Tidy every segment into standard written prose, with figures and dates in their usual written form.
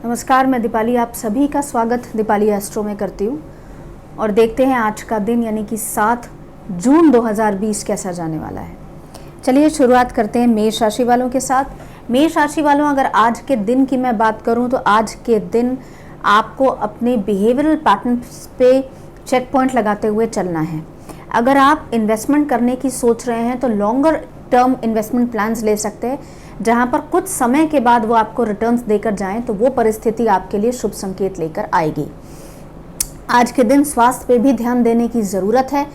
नमस्कार, मैं दीपाली आप सभी का स्वागत दीपाली एस्ट्रो में करती हूँ और देखते हैं आज का दिन यानी कि 7 जून 2020 कैसा जाने वाला है। चलिए शुरुआत करते हैं मेष राशि वालों के साथ। मेष राशि वालों, अगर आज के दिन की मैं बात करूं तो आज के दिन आपको अपने बिहेवियरल पैटर्न्स पे चेक पॉइंट लगाते हुए चलना है। अगर आप इन्वेस्टमेंट करने की सोच रहे हैं तो लॉन्गर टर्म इन्वेस्टमेंट प्लान्स ले सकते हैं, जहां पर कुछ समय के बाद वो आपको रिटर्न्स देकर जाएं तो वो परिस्थिति आपके लिए शुभ संकेत लेकर आएगी। आज के दिन स्वास्थ्य पे भी ध्यान देने की ज़रूरत है।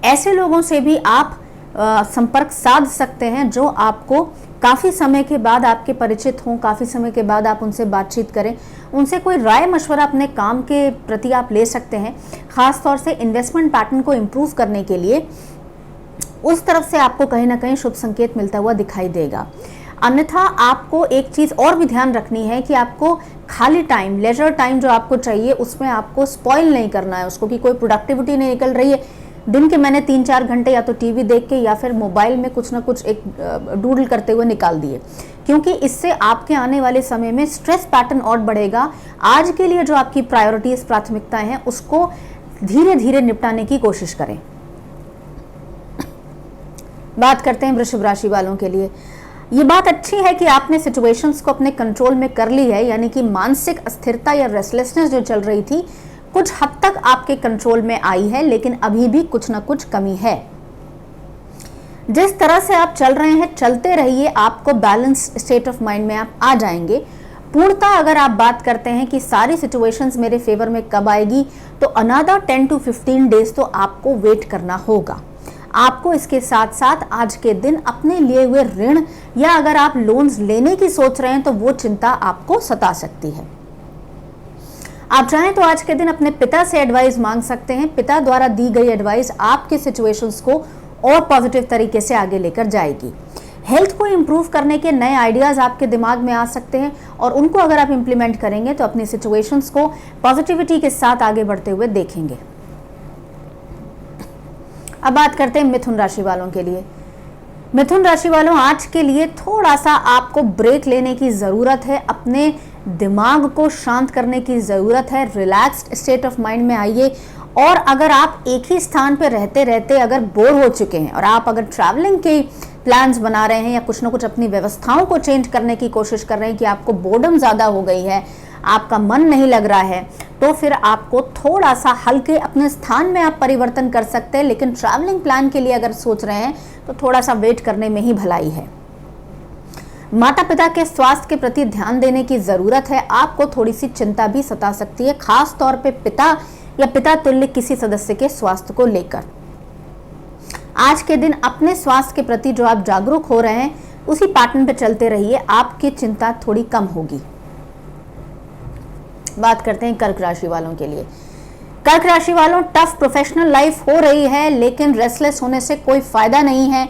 ऐसे लोगों से भी आप संपर्क साध सकते हैं जो आपको काफ़ी समय के बाद आपके परिचित हों, काफ़ी समय के बाद आप उनसे बातचीत करें, उनसे कोई राय मशवरा अपने काम के प्रति आप ले सकते हैं। ख़ास तौर से इन्वेस्टमेंट पैटर्न को इम्प्रूव करने के लिए उस तरफ से आपको कहीं ना कहीं शुभ संकेत मिलता हुआ दिखाई देगा। अन्यथा आपको एक चीज़ और भी ध्यान रखनी है कि आपको खाली टाइम, लेजर टाइम जो आपको चाहिए उसमें आपको स्पॉइल नहीं करना है उसको, कि कोई प्रोडक्टिविटी नहीं निकल रही है। दिन के मैंने 3-4 घंटे या तो टीवी देख के या फिर मोबाइल में कुछ ना कुछ एक डूडल करते हुए निकाल दिए, क्योंकि इससे आपके आने वाले समय में स्ट्रेस पैटर्न और बढ़ेगा। आज के लिए जो आपकी प्रायोरिटीज, प्राथमिकताएं हैं उसको धीरे धीरे निपटाने की कोशिश करें। बात करते हैं वृषभ राशि वालों के लिए। ये बात अच्छी है कि आपने सिचुएशंस को अपने कंट्रोल में कर ली है, यानी कि मानसिक अस्थिरता या रेस्टलेसनेस जो चल रही थी कुछ हद तक आपके कंट्रोल में आई है, लेकिन अभी भी कुछ ना कुछ कमी है। जिस तरह से आप चल रहे हैं चलते रहिए, आपको बैलेंस स्टेट ऑफ माइंड में आप आ जाएंगे। पूर्णतः अगर आप बात करते हैं कि सारी सिचुएशंस मेरे फेवर में कब आएगी, तो अनदर 10 to 15 डेज तो आपको वेट करना होगा। आपको इसके साथ साथ आज के दिन अपने लिए हुए ऋण या अगर आप लोन्स लेने की सोच रहे हैं तो वो चिंता आपको सता सकती है। आप चाहें तो आज के दिन अपने पिता से एडवाइस मांग सकते हैं। पिता द्वारा दी गई एडवाइस आपके सिचुएशंस को और पॉजिटिव तरीके से आगे लेकर जाएगी। हेल्थ को इंप्रूव करने के नए आइडियाज आपके दिमाग में आ सकते हैं और उनको अगर आप इंप्लीमेंट करेंगे तो अपनी सिचुएशंस को पॉजिटिविटी के साथ आगे बढ़ते हुए देखेंगे। अब बात करते हैं मिथुन राशि वालों के लिए। मिथुन राशि वालों, आज के लिए थोड़ा सा आपको ब्रेक लेने की ज़रूरत है, अपने दिमाग को शांत करने की ज़रूरत है। रिलैक्स्ड स्टेट ऑफ माइंड में आइए। और अगर आप एक ही स्थान पर रहते रहते अगर बोर हो चुके हैं और आप अगर ट्रैवलिंग के प्लान्स बना रहे हैं या कुछ ना कुछ अपनी व्यवस्थाओं को चेंज करने की कोशिश कर रहे हैं कि आपको बोर्डम ज़्यादा हो गई है, आपका मन नहीं लग रहा है, तो फिर आपको थोड़ा सा हल्के अपने स्थान में आप परिवर्तन कर सकते हैं। लेकिन ट्रैवलिंग प्लान के लिए अगर सोच रहे हैं तो थोड़ा सा वेट करने में ही भलाई है। माता पिता के स्वास्थ्य के प्रति ध्यान देने की ज़रूरत है। आपको थोड़ी सी चिंता भी सता सकती है, खास तौर पे पिता या पिता तुल्य किसी सदस्य के स्वास्थ्य को लेकर। आज के दिन अपने स्वास्थ्य के प्रति जो आप जागरूक हो रहे हैं उसी पैटर्न पे चलते रहिए, आपकी चिंता थोड़ी कम होगी। बात करते हैं कर्क राशि वालों के लिए। कर्क राशि वालों, टफ प्रोफेशनल लाइफ हो रही है, लेकिन रेस्टलेस होने से कोई फायदा नहीं है,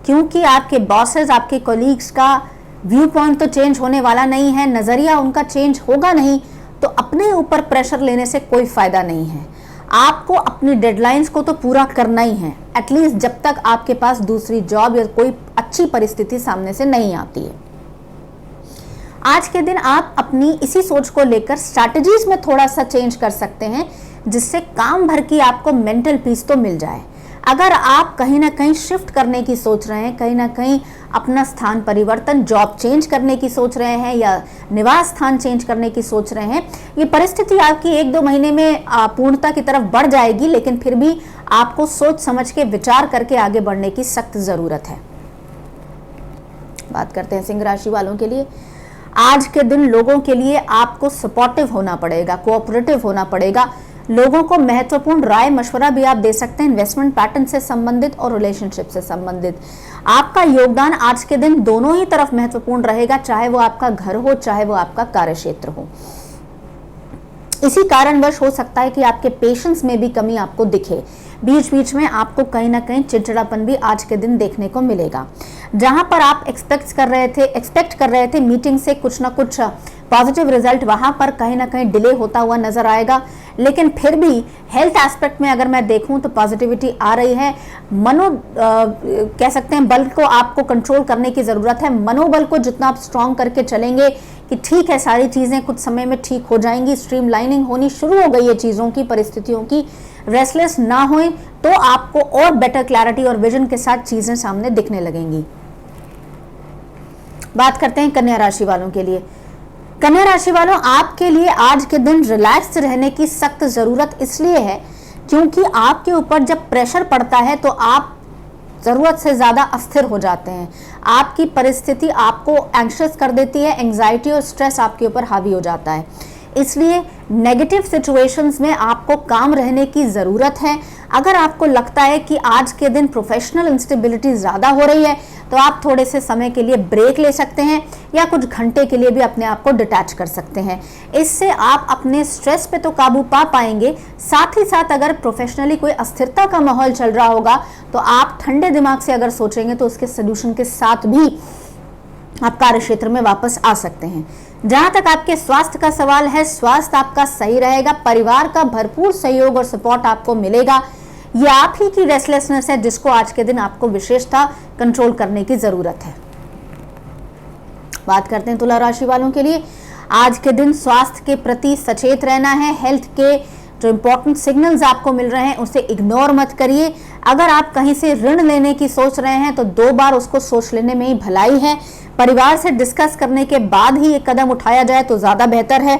क्योंकि आपके बॉसेस, आपके कोलीग्स का व्यू पॉइंट तो चेंज होने वाला नहीं है, नजरिया उनका चेंज होगा नहीं, तो अपने ऊपर प्रेशर लेने से कोई फायदा नहीं है। आपको अपनी डेडलाइंस को तो पूरा करना ही है, एटलीस्ट जब तक आपके पास दूसरी जॉब या कोई अच्छी परिस्थिति सामने से नहीं आती है। आज के दिन आप अपनी इसी सोच को लेकर स्ट्रैटेजीज में थोड़ा सा चेंज कर सकते हैं, जिससे काम भर की आपको मेंटल पीस तो मिल जाए। अगर आप कहीं ना कहीं शिफ्ट करने की सोच रहे हैं, कहीं ना कहीं अपना स्थान परिवर्तन, जॉब चेंज करने की सोच रहे हैं या निवास स्थान चेंज करने की सोच रहे हैं, ये परिस्थिति आपकी 1-2 महीने में पूर्णता की तरफ बढ़ जाएगी, लेकिन फिर भी आपको सोच समझ के विचार करके आगे बढ़ने की सख्त ज़रूरत है। बात करते हैं सिंह राशि वालों के लिए। आज के दिन लोगों के लिए आपको सपोर्टिव होना पड़ेगा, कोऑपरेटिव होना पड़ेगा। लोगों को महत्वपूर्ण राय मशवरा भी आप दे सकते हैं, इन्वेस्टमेंट पैटर्न से संबंधित और रिलेशनशिप से संबंधित। आपका योगदान आज के दिन दोनों ही तरफ महत्वपूर्ण रहेगा, चाहे वो आपका घर हो, चाहे वो आपका कार्यक्षेत्र हो। इसी कारणवश हो सकता है कि आपके पेशेंस में भी कमी आपको दिखे। बीच बीच में आपको कहीं ना कहीं चिड़चिड़ापन भी आज के दिन देखने को मिलेगा। जहां पर आप एक्सपेक्ट कर रहे थे मीटिंग से कुछ ना कुछ पॉजिटिव रिजल्ट वहां पर कहीं ना कहीं डिले होता हुआ नजर आएगा, लेकिन फिर भी हेल्थ एस्पेक्ट में अगर मैं देखूं तो पॉजिटिविटी आ रही है। कह सकते हैं बल को आपको कंट्रोल करने की जरूरत है। मनोबल को जितना आप स्ट्रांग करके चलेंगे कि ठीक है सारी चीजें कुछ समय में ठीक हो जाएंगी, स्ट्रीमलाइनिंग होनी शुरू हो गई है चीजों की, परिस्थितियों की, रेस्टलेस ना होए तो आपको और बेटर क्लैरिटी और विजन के साथ चीजें सामने दिखने लगेंगी। बात करते हैं कन्या राशि वालों के लिए। कन्या राशि वालों, आपके लिए आज के दिन रिलैक्स रहने की सख्त जरूरत इसलिए है क्योंकि आपके ऊपर जब प्रेशर पड़ता है तो आप जरूरत से ज्यादा अस्थिर हो जाते हैं। आपकी परिस्थिति आपको एंग्शियस कर देती है, एंजाइटी और स्ट्रेस आपके ऊपर हावी हो जाता है। इसलिए नेगेटिव सिचुएशंस में आपको काम रहने की जरूरत है। अगर आपको लगता है कि आज के दिन प्रोफेशनल इंस्टेबिलिटी ज्यादा हो रही है तो आप थोड़े से समय के लिए ब्रेक ले सकते हैं या कुछ घंटे के लिए भी अपने आप को डिटैच कर सकते हैं। इससे आप अपने स्ट्रेस पे तो काबू पा पाएंगे, साथ ही साथ अगर प्रोफेशनली कोई अस्थिरता का माहौल चल रहा होगा तो आप ठंडे दिमाग से अगर सोचेंगे तो उसके सोल्यूशन के साथ भी आप कार्य क्षेत्र में वापस आ सकते हैं। जहां तक आपके स्वास्थ्य का सवाल है, स्वास्थ्य आपका सही रहेगा, परिवार का भरपूर सहयोग और सपोर्ट आपको मिलेगा। ये आप ही की रेस्टलेसनेस है जिसको आज के दिन आपको विशेषता कंट्रोल करने की जरूरत है। बात करते हैं तुला राशि वालों के लिए। आज के दिन स्वास्थ्य के प्रति सचेत रहना है। हेल्थ के जो इंपॉर्टेंट सिग्नल्स आपको मिल रहे हैं उसे इग्नोर मत करिए। अगर आप कहीं से ऋण लेने की सोच रहे हैं तो 2 बार उसको सोच लेने में ही भलाई है। परिवार से डिस्कस करने के बाद ही ये कदम उठाया जाए तो ज्यादा बेहतर है।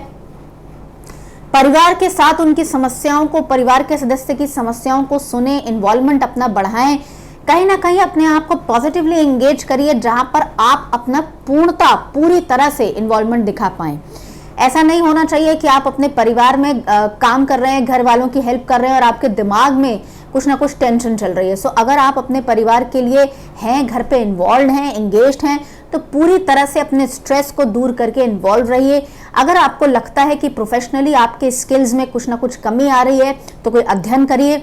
परिवार के साथ उनकी समस्याओं को, परिवार के सदस्य की समस्याओं को सुने, इन्वॉल्वमेंट अपना बढ़ाएं। कहीं ना कहीं अपने आप को पॉजिटिवली एंगेज करिए जहां पर आप अपना पूरी तरह से इन्वॉल्वमेंट दिखा पाएं। ऐसा नहीं होना चाहिए कि आप अपने परिवार में काम कर रहे हैं, घर वालों की हेल्प कर रहे हैं और आपके दिमाग में कुछ ना कुछ टेंशन चल रही है। सो अगर आप अपने परिवार के लिए हैं, घर पे इन्वॉल्व हैं, एंगेज्ड हैं, तो पूरी तरह से अपने स्ट्रेस को दूर करके इन्वॉल्व रहिए। अगर आपको लगता है कि प्रोफेशनली आपके स्किल्स में कुछ ना कुछ कमी आ रही है तो कोई अध्ययन करिए,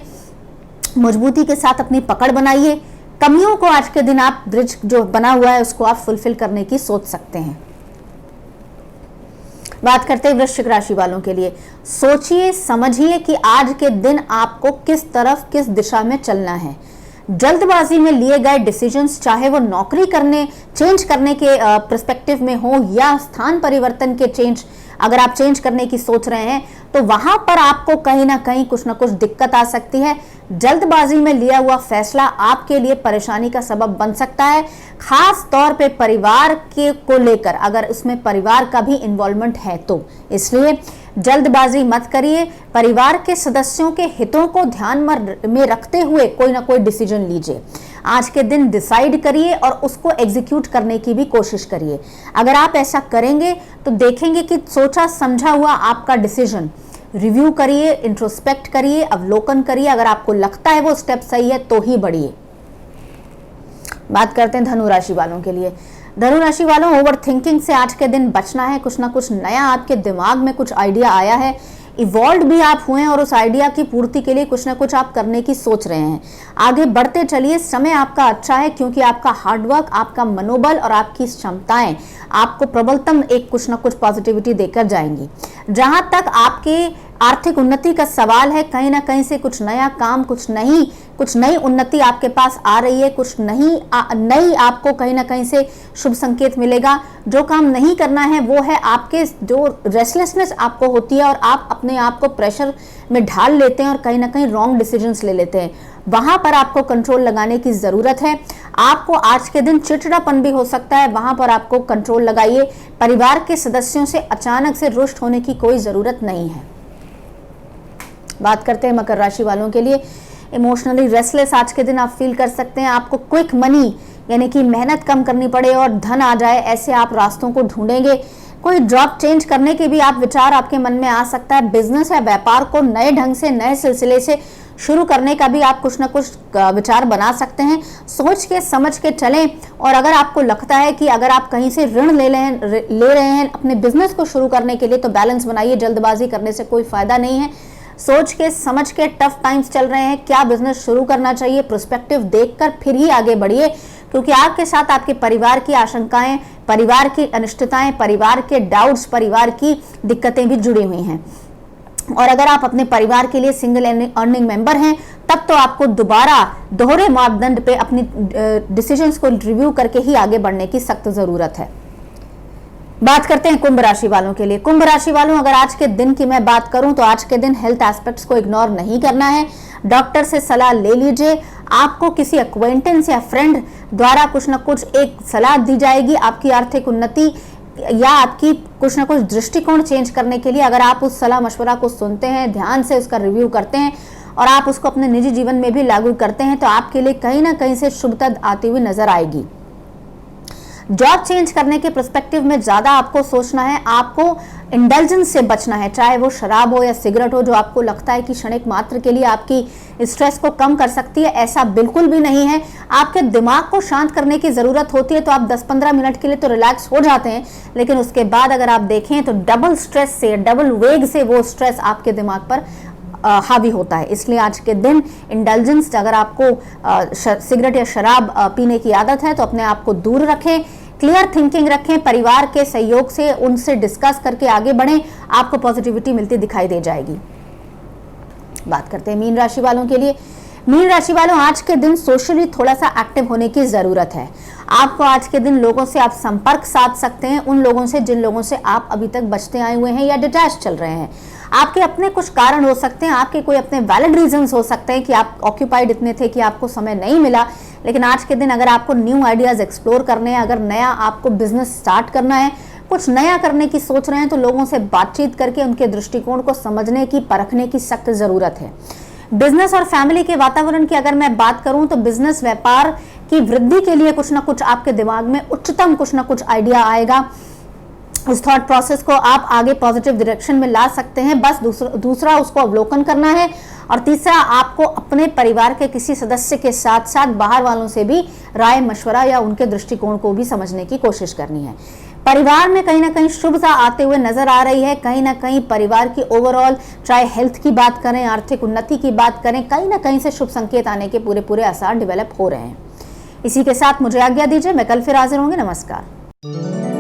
मजबूती के साथ अपनी पकड़ बनाइए। कमियों को आज के दिन आप ब्रिज जो बना हुआ है उसको आप फुलफिल करने की सोच सकते हैं। बात करते हैं वृश्चिक राशि वालों के लिए। सोचिए समझिए कि आज के दिन आपको किस तरफ, किस दिशा में चलना है। जल्दबाजी में लिए गए डिसीजंस, चाहे वो नौकरी चेंज करने के पर्सपेक्टिव में हो या स्थान परिवर्तन के अगर आप चेंज करने की सोच रहे हैं तो वहां पर आपको कहीं ना कहीं कुछ ना कुछ दिक्कत आ सकती है। जल्दबाजी में लिया हुआ फैसला आपके लिए परेशानी का सबब बन सकता है, खास तौर पे परिवार को लेकर, अगर उसमें परिवार का भी इन्वॉल्वमेंट है तो। इसलिए जल्दबाजी मत करिए, परिवार के सदस्यों के हितों को ध्यान में रखते हुए कोई ना कोई डिसीजन लीजिए। आज के दिन डिसाइड करिए और उसको एग्जीक्यूट करने की भी कोशिश करिए। अगर आप ऐसा करेंगे तो देखेंगे कि सोचा समझा हुआ आपका डिसीजन रिव्यू करिए, इंट्रोस्पेक्ट करिए, अवलोकन करिए। अगर आपको लगता है वो स्टेप सही है तो ही बढ़िए। बात करते हैं धनु राशि वालों के लिए। धनु राशि वालों, ओवर थिंकिंग से आज के दिन बचना है। कुछ ना कुछ नया आपके दिमाग में कुछ आइडिया आया है, इवॉल्व भी आप हुए हैं और उस आइडिया की पूर्ति के लिए कुछ ना कुछ आप करने की सोच रहे हैं। आगे बढ़ते चलिए, समय आपका अच्छा है क्योंकि आपका हार्डवर्क, आपका मनोबल और आपकी क्षमताएं आपको प्रबलतम एक कुछ ना कुछ पॉजिटिविटी देकर जाएंगी। जहां तक आपके आर्थिक उन्नति का सवाल है, कहीं ना कहीं से कुछ नया काम, कुछ नई उन्नति आपके पास आ रही है, कुछ नई आपको कहीं ना कहीं से शुभ संकेत मिलेगा। जो काम नहीं करना है वो है आपके जो रेस्टलेसनेस आपको होती है और आप अपने आप को प्रेशर में ढाल लेते हैं और कहीं ना कहीं रॉन्ग डिसीजंस ले लेते हैं, वहां पर आपको कंट्रोल लगाने की जरूरत है। आपको आज के दिन चिड़चिड़ापन भी हो सकता है, वहां पर आपको कंट्रोल लगाइए। परिवार के सदस्यों से अचानक से रुष्ट होने की कोई जरूरत नहीं है। बात करते हैं मकर राशि वालों के लिए। इमोशनली रेस्टलेस आज के दिन आप फील कर सकते हैं। आपको क्विक मनी यानी कि मेहनत कम करनी पड़े और धन आ जाए, ऐसे आप रास्तों को ढूंढेंगे। कोई जॉब चेंज करने के भी आप विचार आपके मन में आ सकता है। बिजनेस या व्यापार को नए ढंग से, नए सिलसिले से शुरू करने का भी आप कुछ ना कुछ विचार बना सकते हैं। सोच के समझ के चलें। और अगर आपको लगता है कि अगर आप कहीं से ऋण ले रहे हैं अपने बिजनेस को शुरू करने के लिए तो बैलेंस बनाइए, जल्दबाजी करने से कोई फायदा नहीं है। सोच के समझ के, टफ टाइम्स चल रहे हैं, क्या बिजनेस शुरू करना चाहिए, प्रोस्पेक्टिव देखकर फिर ही आगे बढ़िए। क्योंकि आपके साथ आपके परिवार की आशंकाएं, परिवार की अनिश्चितताएं, परिवार के डाउट्स, परिवार की दिक्कतें भी जुड़ी हुई हैं। और अगर आप अपने परिवार के लिए सिंगल अर्निंग मेंबर हैं, तब तो आपको दोबारा दोहरे मापदंड पे अपनी डिसीजंस को रिव्यू करके ही आगे बढ़ने की सख्त जरूरत है। बात करते हैं कुंभ राशि वालों के लिए। कुंभ राशि वालों, अगर आज के दिन की मैं बात करूं तो आज के दिन हेल्थ एस्पेक्ट्स को इग्नोर नहीं करना है। डॉक्टर से सलाह ले लीजिए। आपको किसी एक्वेंटेंस या फ्रेंड द्वारा कुछ ना कुछ एक सलाह दी जाएगी आपकी आर्थिक उन्नति या आपकी कुछ ना कुछ दृष्टिकोण चेंज करने के लिए। अगर आप उस सलाह मशवरा को सुनते हैं, ध्यान से उसका रिव्यू करते हैं और आप उसको अपने निजी जीवन में भी लागू करते हैं, तो आपके लिए कहीं ना कहीं से शुभता आती हुई नजर आएगी। जॉब चेंज करने के पर्सपेक्टिव में ज्यादा आपको सोचना है, आपको इंडल्जेंस से बचना है, चाहे वो शराब हो या सिगरेट हो, जो आपको लगता है कि क्षणिक मात्र के लिए आपकी स्ट्रेस को कम कर सकती है। ऐसा बिल्कुल भी नहीं है। आपके दिमाग को शांत करने की जरूरत होती है तो आप 10-15 मिनट के लिए तो रिलैक्स हो जाते हैं, लेकिन उसके बाद अगर आप देखें तो डबल स्ट्रेस से, डबल वेग से वो स्ट्रेस आपके दिमाग पर हावी होता है। इसलिए आज के दिन इंडल्जेंस, अगर आपको सिगरेट या शराब पीने की आदत है तो अपने आप को दूर रखें, क्लियर थिंकिंग रखें, परिवार के सहयोग से उनसे डिस्कस करके आगे बढ़ें, आपको पॉजिटिविटी मिलती दिखाई दे जाएगी। बात करते हैं मीन राशि वालों के लिए। मीन राशि वालों, आज के दिन सोशली थोड़ा सा एक्टिव होने की जरूरत है। आपको आज के दिन लोगों से आप संपर्क साध सकते हैं, उन लोगों से जिन लोगों से आप अभी तक बचते आए हुए हैं या डिटैच चल रहे हैं। आपके अपने कुछ कारण हो सकते हैं, आपके कोई अपने वैलिड रीजंस हो सकते हैं कि आप ऑक्यूपाइड इतने थे कि आपको समय नहीं मिला। लेकिन आज के दिन अगर आपको न्यू आइडियाज एक्सप्लोर करने हैं, अगर नया आपको बिजनेस स्टार्ट करना है, कुछ नया करने की सोच रहे हैं, तो लोगों से बातचीत करके उनके दृष्टिकोण को समझने की, परखने की सख्त जरूरत है। बिजनेस और फैमिली के वातावरण की अगर मैं बात करूं तो बिजनेस व्यापार की वृद्धि के लिए कुछ ना कुछ आपके दिमाग में उच्चतम कुछ ना कुछ आइडिया आएगा। उस थॉट प्रोसेस को आप आगे पॉजिटिव डायरेक्शन में ला सकते हैं। बस दूसरा उसको अवलोकन करना है। और तीसरा, आपको अपने परिवार के किसी सदस्य के साथ साथ बाहर वालों से भी राय मशवरा या उनके दृष्टिकोण को भी समझने की कोशिश करनी है। परिवार में कहीं ना कहीं शुभता आते हुए नजर आ रही है। कहीं ना कहीं परिवार की ओवरऑल, चाहे हेल्थ की बात करें, आर्थिक उन्नति की बात करें, कहीं ना कहीं से शुभ संकेत आने के पूरे आसार डेवलप हो रहे हैं। इसी के साथ मुझे आज्ञा दीजिए, मैं कल फिर हाजिर होंगे। नमस्कार।